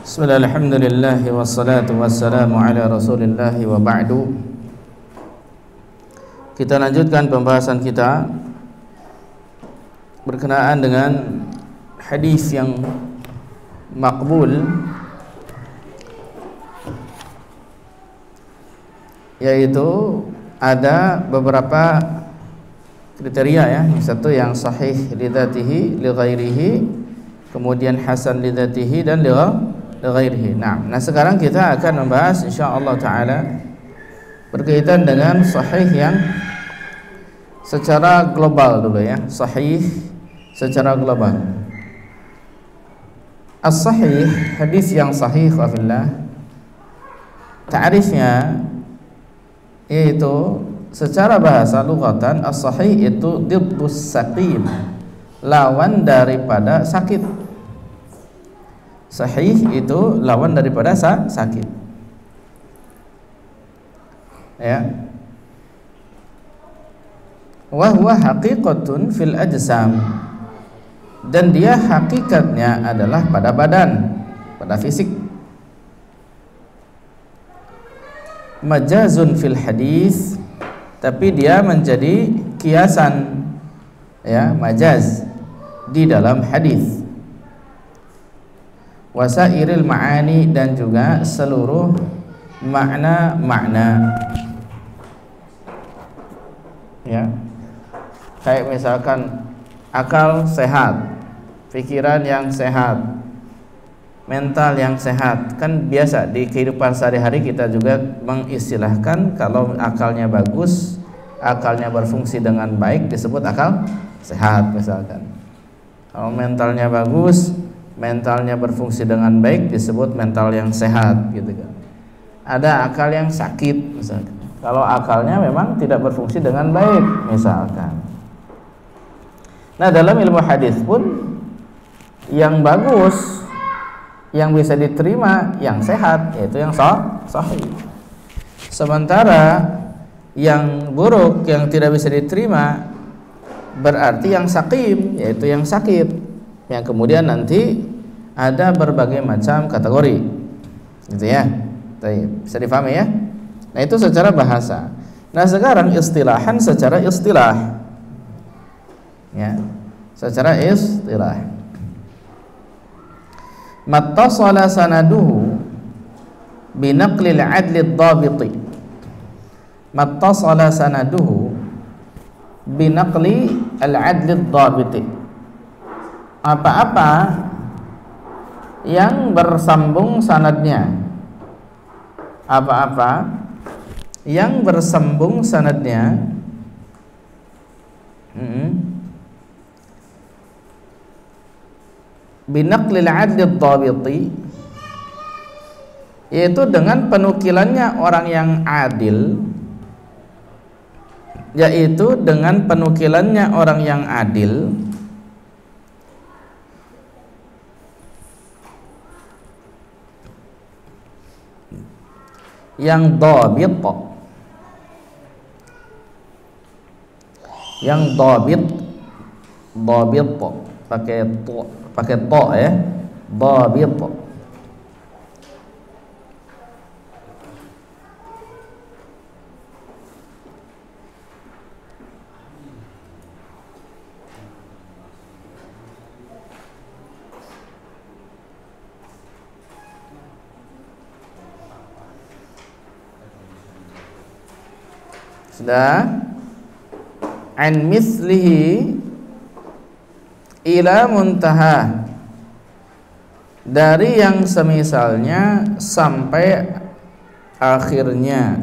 Bismillah, alhamdulillah, wassalatu wassalamu ala rasulillah wa ba'du. Kita lanjutkan pembahasan kita berkenaan dengan hadis yang maqbul, yaitu ada beberapa kriteria ya. Satu yang sahih li dzatihi li ghairihi, kemudian hasan li dzatihi dan li ghairihi. Nah, sekarang kita akan membahas insyaallah taala berkaitan dengan sahih yang secara global dulu ya. Sahih secara global. As-sahih, hadis yang sahih wafillah, ta'rifnya yaitu secara bahasa lughatan as-sahih itu diddus saqim, lawan daripada sakit. Sahih itu lawan daripada sakit. Ya. Wa huwa haqiqatun fil ajsam, dan dia hakikatnya adalah pada badan, pada fisik. Majazun fil hadis, tapi dia menjadi kiasan ya, majaz di dalam hadis. Wasairil ma'ani, dan juga seluruh makna-makna ya. Kayak misalkan akal sehat, pikiran yang sehat, mental yang sehat. Kan biasa di kehidupan sehari-hari kita juga mengistilahkan kalau akalnya bagus, akalnya berfungsi dengan baik disebut akal sehat misalkan. Kalau mentalnya bagus, mentalnya berfungsi dengan baik disebut mental yang sehat gitu kan. Ada akal yang sakit misalkan, kalau akalnya memang tidak berfungsi dengan baik misalkan. Nah, dalam ilmu hadis pun yang bagus, yang bisa diterima, yang sehat, yaitu yang sahih. Sementara yang buruk, yang tidak bisa diterima, berarti yang sakim, yaitu yang sakit, yang kemudian nanti ada berbagai macam kategori, gitu ya. Bisa difahami ya? Nah, itu secara bahasa. Nah, sekarang istilahan secara istilah, ya, secara istilah. Mattasala sanaduhu binaqlil adli ad-dabiti. Mattasala sanaduhu binaqli al-adli ad-dabiti. Apa-apa yang bersambung sanadnya, apa-apa yang bersambung sanadnya binaqlil adli ad-dabiti, yaitu dengan penukilannya orang yang adil, yaitu dengan penukilannya orang yang adil yang dhabit, yang dhabit pakai to ya, dhabit. Sudah? An mislihi ila muntaha, dari yang semisalnya sampai akhirnya,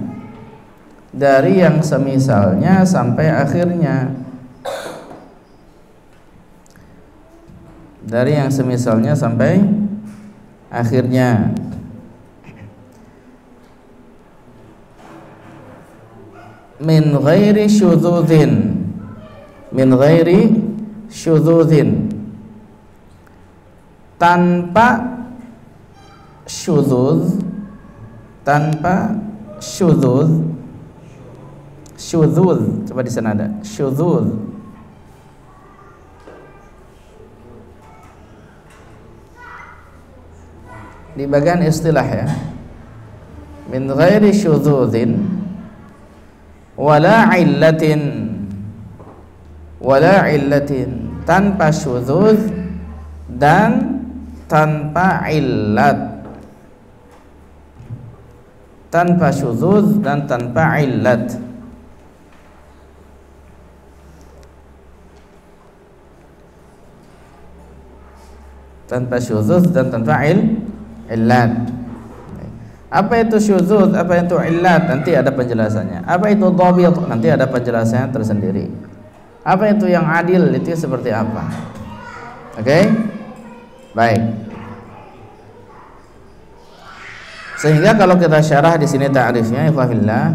dari yang semisalnya sampai akhirnya, dari yang semisalnya sampai akhirnya. Min ghairi syudzudin, min ghairi syudzudin, tanpa syudzuz, tanpa syudzuz. Syudzuz, coba di sana ada syudzuz. di bagian istilah ya, min ghairi syudzuzin wala illatin, tanpa syudzuz dan tanpa illat, tanpa syudzuz dan tanpa illat. Tanpa syudzuz dan tanpa illat. Apa itu syudzuz, apa itu illat, nanti ada penjelasannya. Apa itu dhabit, nanti ada penjelasannya tersendiri. Apa itu yang adil, itu seperti apa. Oke? Baik. Sehingga kalau kita syarah di sini ta'rifnya, ikhwafillah,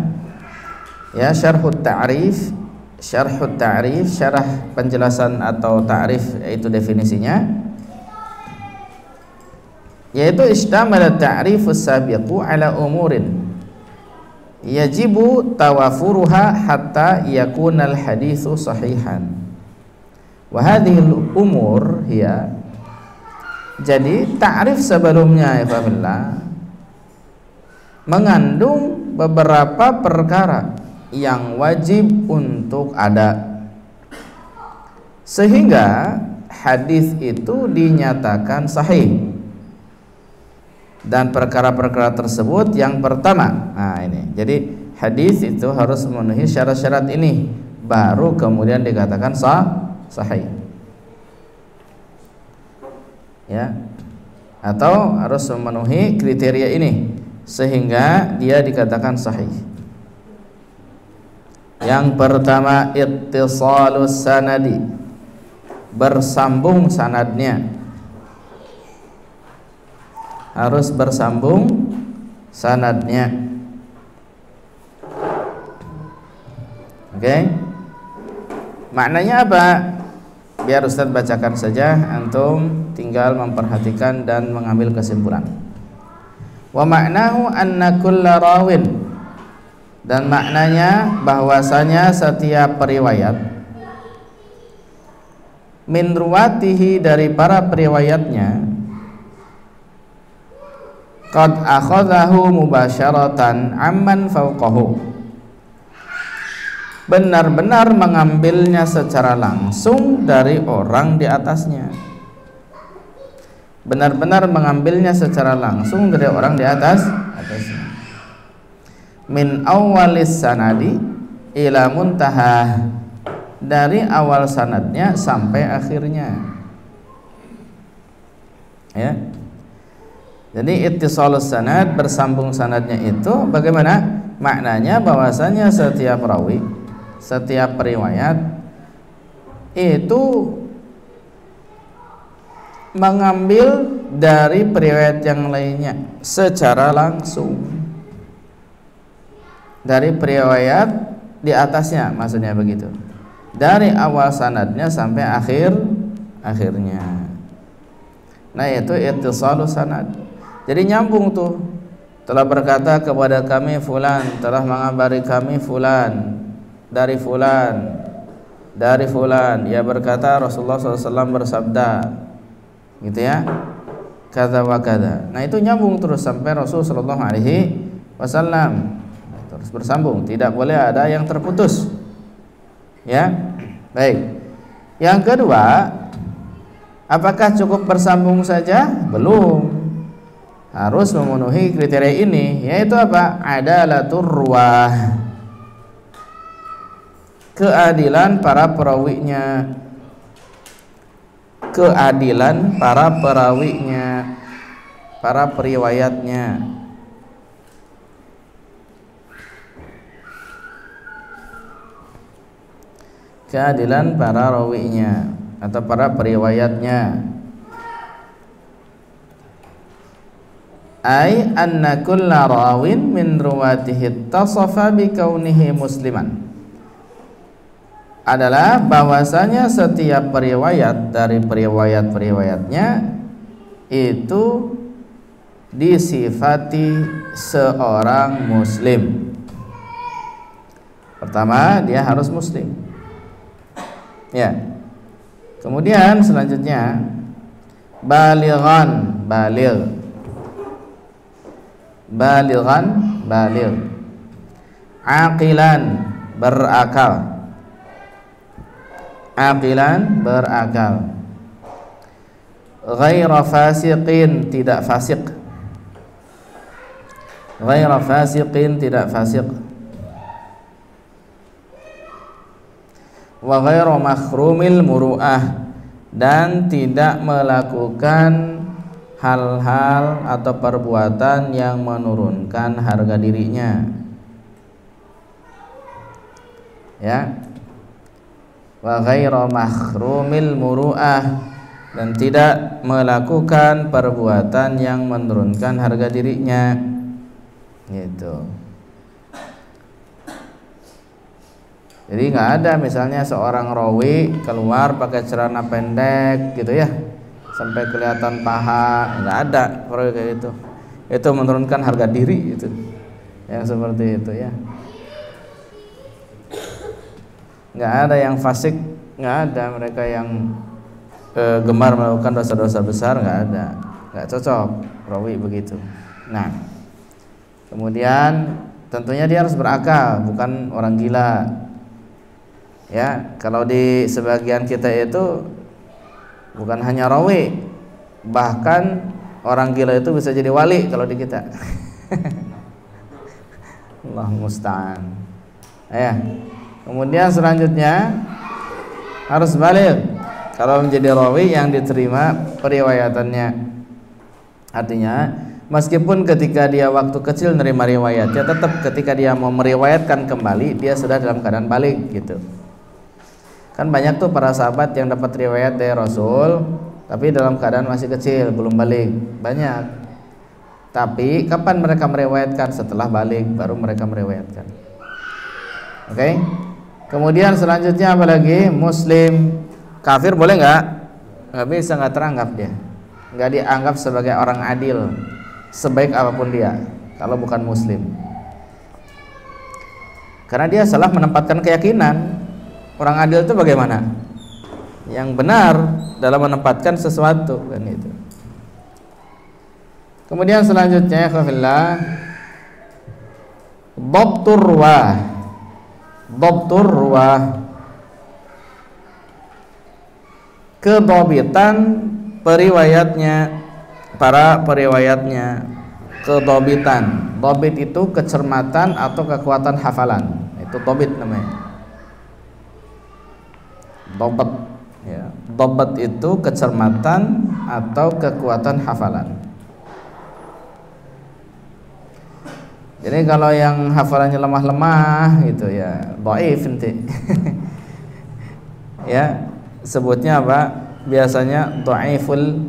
ya, syarhut ta'rif, syarah penjelasan atau ta'rif, yaitu definisinya, yaitu istamala ta'rifus sabiqu ala umurin yajibu tawafuruha hatta yakunal hadithu sahihan. Wa hadhil umur hiya, jadi ta'rif sebelumnya ya mengandung beberapa perkara yang wajib untuk ada, sehingga hadis itu dinyatakan sahih. Dan perkara-perkara tersebut yang pertama, nah ini, jadi hadis itu harus memenuhi syarat-syarat ini, baru kemudian dikatakan sahih, ya, atau harus memenuhi kriteria ini sehingga dia dikatakan sahih. Yang pertama, ittisalus sanadi, bersambung sanadnya, harus bersambung sanadnya. Oke? Maknanya apa? Biar Ustaz bacakan saja, antum tinggal memperhatikan dan mengambil kesimpulan. Wa ma'nahu anna kulla rawin, dan maknanya bahwasanya setiap periwayat, min ruwatihi, dari para periwayatnya, qad akhadhahu mubasyaratan amman fawqahu, benar-benar mengambilnya secara langsung dari orang di atasnya, benar-benar mengambilnya secara langsung dari orang di atasnya. Min awwalis sanadi ila muntaha, dari awal sanadnya sampai akhirnya, ya. Jadi ittisalus sanad, bersambung sanadnya itu bagaimana? Maknanya bahwasanya setiap rawi, setiap periwayat itu mengambil dari periwayat yang lainnya secara langsung, dari periwayat di atasnya, maksudnya begitu, dari awal sanadnya sampai akhirnya. Nah, itu ittisalus sanad. Jadi nyambung tuh. Telah berkata kepada kami fulan, telah mengabari kami fulan dari fulan, dari fulan. Ia berkata Rasulullah SAW bersabda, gitu ya, kata wa kata. Nah, itu nyambung terus sampai Rasulullah SAW, terus bersambung, tidak boleh ada yang terputus, ya. Baik. Yang kedua, apakah cukup bersambung saja? Belum. Harus memenuhi kriteria ini, yaitu apa? Adalatur ruwah, keadilan para perawinya, keadilan para perawinya, para periwayatnya. Keadilan para rawinya atau para periwayatnya. Ai anna kulla rawin min ruwatihi ittasafa bi kaunihi musliman, adalah bahwasanya setiap periwayat dari periwayat-periwayatnya itu disifati seorang muslim. Pertama, dia harus muslim, ya. Kemudian selanjutnya balighan, baligh. balighan, baligh. Aqilan, berakal. Aqilan, berakal. Ghaira fasiqin, tidak fasik. Ghaira fasiqin, tidak fasik. Wa ghairu makhrumil muru'ah, dan tidak melakukan hal-hal atau perbuatan yang menurunkan harga dirinya. Ya. Wa ghairu makhrumil muru'ah, dan tidak melakukan perbuatan yang menurunkan harga dirinya. Gitu. Jadi nggak ada misalnya seorang rawi keluar pakai celana pendek gitu ya, sampai kelihatan paha, nggak ada rawi kayak gitu. Itu menurunkan harga diri itu, yang seperti itu ya. Nggak ada yang fasik, nggak ada mereka yang gemar melakukan dosa-dosa besar, nggak ada, nggak cocok rawi begitu. Nah, kemudian tentunya dia harus berakal, bukan orang gila. Ya, kalau di sebagian kita itu bukan hanya rawi, bahkan orang gila itu bisa jadi wali kalau di kita. Allah musta'an. Ya. Kemudian selanjutnya harus baligh kalau menjadi rawi yang diterima periwayatannya. Artinya meskipun ketika dia waktu kecil menerima riwayatnya, tetap ketika dia mau meriwayatkan kembali dia sudah dalam keadaan baligh gitu. Kan banyak tuh para sahabat yang dapat riwayat dari Rasul tapi dalam keadaan masih kecil, belum baligh. Banyak. Tapi kapan mereka meriwayatkan? Setelah baligh baru mereka meriwayatkan. Oke? Kemudian selanjutnya apa lagi? Muslim. Kafir boleh nggak? Nggak bisa, nggak teranggap dia. Nggak dianggap sebagai orang adil sebaik apapun dia kalau bukan muslim. Karena dia salah menempatkan keyakinan. Orang adil itu bagaimana? Yang benar dalam menempatkan sesuatu kan itu. Kemudian selanjutnya khafillah dhabtur ruwah. Dhabtur ruwah, kedhabitan periwayatnya, para periwayatnya. Kedhabitan, dhabit itu kecermatan atau kekuatan hafalan. Itu dhabit namanya. Dhabat ya. Dhabat itu kecermatan atau kekuatan hafalan. Jadi kalau yang hafalannya lemah-lemah gitu ya, dhaif nanti. Ya, sebutnya apa? Biasanya dhaiful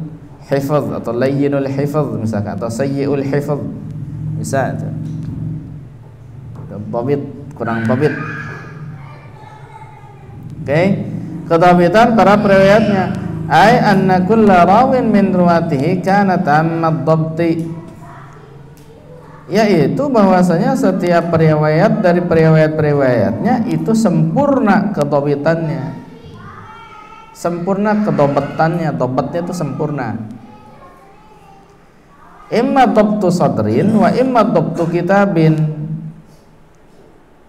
hifz atau layyinul hifz misalkan, atau sayyiul hifz. Bisa itu. Dhabit, kurang dhabit. Oke? Kedhabitan para periwayatnya, ai anna kulla rawin min ruwatihi kana tammat dhabti, yaitu bahwasanya setiap periwayat dari periwayat-periwayatnya itu sempurna kedhabitannya, sempurna kedhabatannya, dhabatnya itu sempurna. Imma dhabtu sadrin wa imma dhabtu kitabin.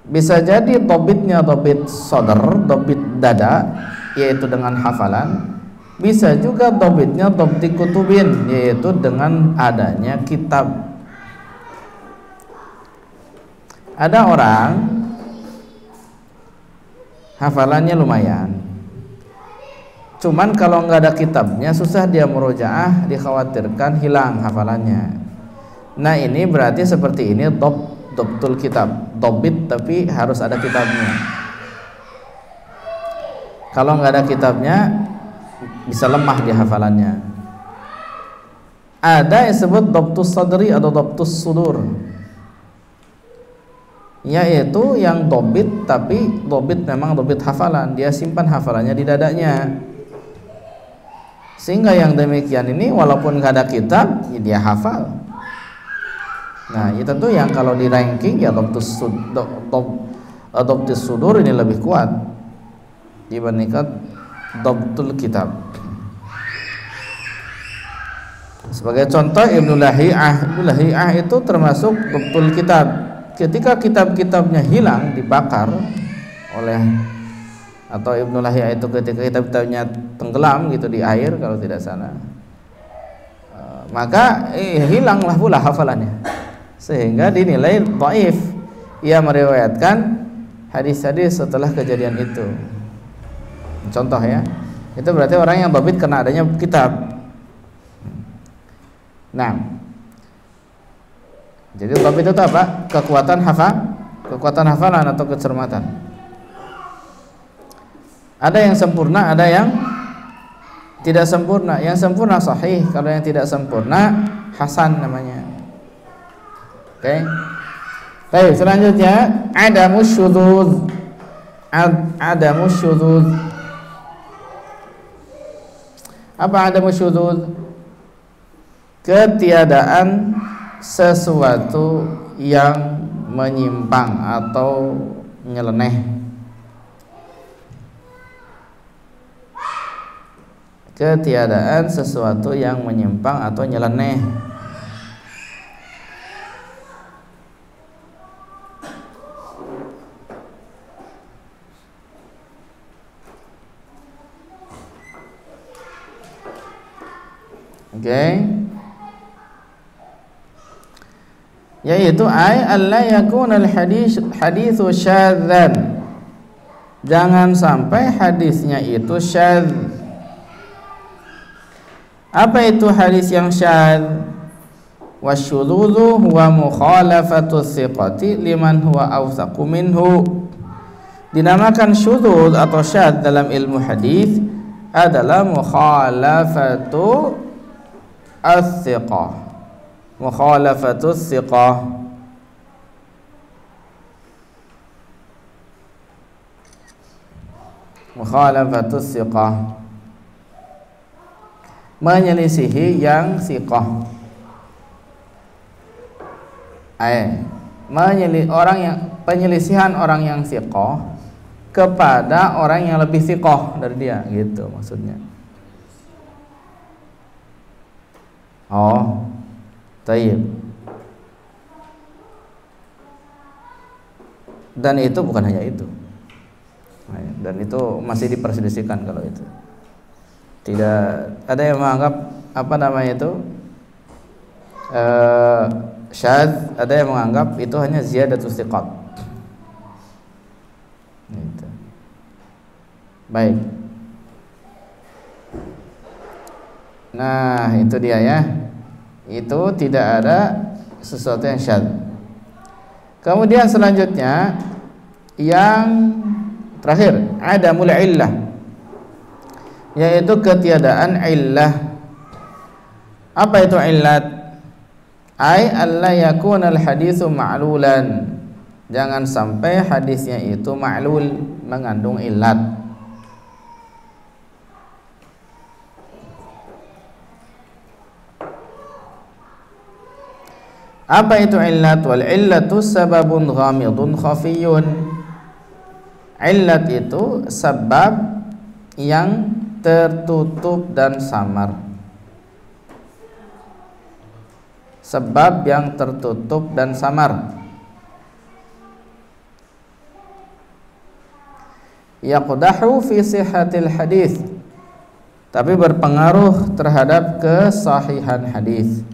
Bisa jadi dhabitnya dhabit sadr, dhabit dada, yaitu dengan hafalan. Bisa juga dhabitnya dhabti kutubin, yaitu dengan adanya kitab. Ada orang hafalannya lumayan, cuman kalau nggak ada kitabnya susah dia murojaah, dikhawatirkan hilang hafalannya. Nah ini berarti seperti ini dhabtul kitab, dhabit tapi harus ada kitabnya. Kalau nggak ada kitabnya bisa lemah di hafalannya. Ada yang disebut dhabtus sadri atau dhabtus sudur, yaitu yang dhabit tapi dhabit memang dhabit hafalan, dia simpan hafalannya di dadanya. Sehingga yang demikian ini walaupun nggak ada kitab ya dia hafal. Nah, itu tentu yang kalau di ranking ya dhabtus sudur ini lebih kuat dibandingkan dhabtul kitab. Sebagai contoh Ibnu Lahiyah itu termasuk betul kitab. Ketika kitab-kitabnya hilang, dibakar oleh, atau Ibnu Lahiyah itu ketika kitab-kitabnya tenggelam gitu di air kalau tidak salah, maka hilanglah pula hafalannya, sehingga dinilai dhaif. Ia meriwayatkan hadis-hadis setelah kejadian itu. Contoh ya, itu berarti orang yang dhabit karena adanya kitab. Nah, jadi dhabit itu apa? Kekuatan hafalan atau kecermatan. Ada yang sempurna, ada yang tidak sempurna. Yang sempurna sahih, kalau yang tidak sempurna hasan namanya. Oke. Baik, selanjutnya adamus syudzuz. Adamus syudzuz. Apa adamus syudzuz? Ketiadaan sesuatu yang menyimpang atau nyeleneh. Ketiadaan sesuatu yang menyimpang atau nyeleneh. Oke. Yaitu alla yakuna haditsu syadzan. Jangan sampai hadisnya itu syadz. Apa itu hadis yang syadz? Wasyudzudzu huwa mukhalafatu thiqati liman huwa awthaqu minhu. Dinamakan syudzuz atau syadz dalam ilmu hadis adalah mukhalafatu as-thiqah. Mukhalafatus thiqah. Mukhalafatus thiqah, menyelisihi yang thiqah. Penyelisihan orang yang thiqah kepada orang yang lebih thiqah dari dia, gitu maksudnya. Oh, tayyib. Dan itu bukan hanya itu. Dan itu masih diperselisihkan kalau itu. Tidak ada yang menganggap apa namanya itu syadz, ada yang menganggap itu hanya ziyadatus thiqat. Gitu. Baik. Nah, itu dia ya. Itu tidak ada sesuatu yang syadz. Kemudian selanjutnya yang terakhir, adamul illah, yaitu ketiadaan illah. Apa itu illat? Alla yakuna al-haditsu ma'lulan. Jangan sampai hadisnya itu ma'lul, mengandung illat. Apa itu illat? Wal illatu sababun ghamidun khafiyun. Illat itu sebab yang tertutup dan samar. Sebab yang tertutup dan samar. Yaqdahu fi sihhatil hadis, tapi berpengaruh terhadap kesahihan hadis.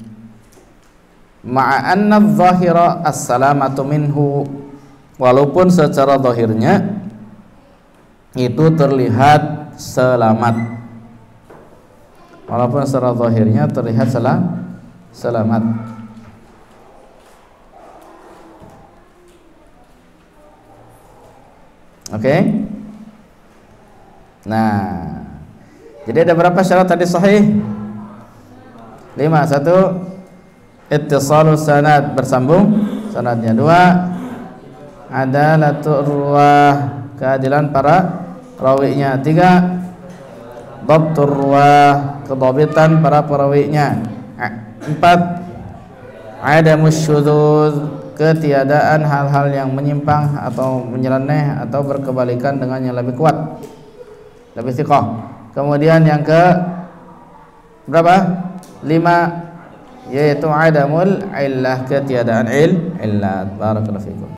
Ma'a anna adh-dhahira as-salamatu minhu, walaupun secara zahirnya itu terlihat selamat. Walaupun secara zahirnya terlihat selamat. Oke? Nah, jadi ada berapa syarat tadi sahih? 5. 1, ittisalus sanad, bersambung sanadnya. 2, adalatur ruwah, keadilan para rawinya. 3, dhabtur ruwah, kedabitan para perawinya. 4, adamus syudzuz, ketiadaan hal-hal yang menyimpang atau menyeleneh atau berkebalikan dengan yang lebih kuat, lebih thiqah. Kemudian yang ke berapa? 5, yaitu adamul illah, ketiadaan illat. Barakallahu fikum.